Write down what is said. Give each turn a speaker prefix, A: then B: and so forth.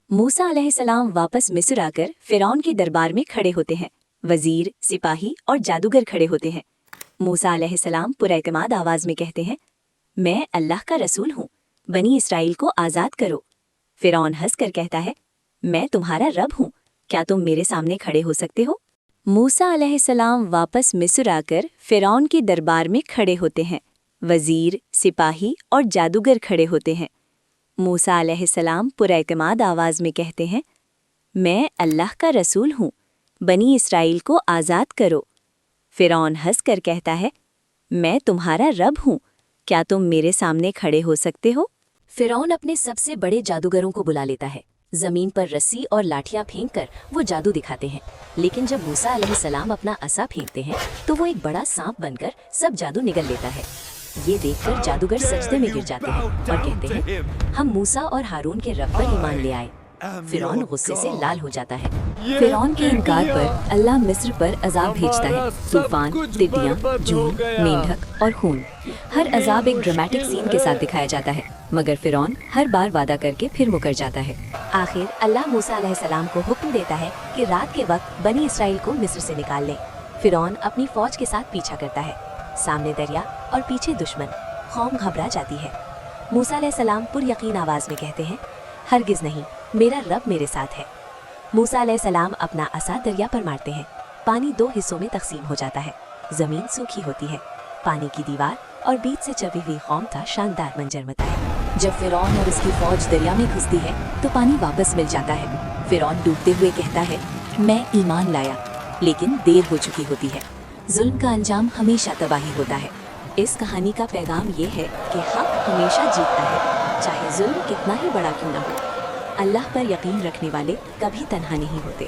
A: मूसा अलैहिस्सलाम वापस मिस्र आकर फिरौन के दरबार में खड़े होते हैं। वजीर, सिपाही और जादूगर खड़े होते हैं। मूसा अलैहिस्सलाम पुरएतमाद आवाज़ में कहते हैं, मैं अल्लाह का रसूल हूँ, बनी इसराइल को आज़ाद करो। फिरौन हंस कर कहता है, मैं तुम्हारा रब हूँ, क्या तुम मेरे सामने खड़े हो सकते हो? मूसा अलैहिस्सलाम वापस मिस्र आकर फिरौन के दरबार में खड़े होते हैं। वजीर, सिपाही और जादूगर खड़े होते हैं। मूसा अलैहिस्सलाम पुरएतमाद आवाज़ में कहते हैं, मैं अल्लाह का रसूल हूँ, बनी इसराइल को आज़ाद करो। फिरौन हंस कर कहता है, मैं तुम्हारा रब हूँ, क्या तुम मेरे सामने खड़े हो सकते हो? फिरौन अपने सबसे बड़े जादूगरों को बुला लेता है। जमीन पर रस्सी और लाठियां फेंक कर वो जादू दिखाते हैं। लेकिन जब मूसा अलैहिस्सलाम अपना असा फेंकते हैं तो वो एक बड़ा सांप बनकर सब जादू निगल लेता है। ये देखकर जादूगर सजदे में गिर जाते हैं और कहते हैं, हम मूसा और हारून के रब पर ईमान ले आए। फिरौन गुस्से से लाल हो जाता है। फिरौन के इनकार पर अल्लाह मिस्र पर अजाब भेजता है। तूफान, टिड्डियां, जून, मेंढक और खून। हर अजाब एक ड्रामेटिक सीन के साथ दिखाया जाता है, मगर फिरौन हर बार वादा करके फिर मुकर जाता है। आखिर अल्लाह मूसा अलैहिस्सलाम को हुक्म देता है कि रात के वक्त बनी इसराइल को मिस्र से निकाल लें। फिरौन अपनी फौज के साथ पीछा करता है। सामने दरिया और पीछे दुश्मन। कौम घबरा जाती है। मूसा अलैहिस्सलाम पुरयकीन आवाज़ में कहते हैं, हरगिज़ नहीं, मेरा रब मेरे साथ है। मूसा अलैहिस्सलाम अपना असा दरिया पर मारते हैं। पानी दो हिस्सों में तकसीम हो जाता है। ज़मीन सूखी होती है। पानी की दीवार और बीच से चबी हुई कौम का शानदार मंजर बनता है। जब फिरौन और उसकी फौज दरिया में घुसती है तो पानी वापस मिल जाता है। फिरौन डूबते हुए कहता है, मैं ईमान लाया, लेकिन देर हो चुकी होती है। जुल्म का अंजाम हमेशा तबाही होता है। इस कहानी का पैगाम ये है कि हक हमेशा जीतता है, चाहे जुल्म कितना ही बड़ा क्यों न हो। अल्लाह पर यकीन रखने वाले कभी तन्हा नहीं होते।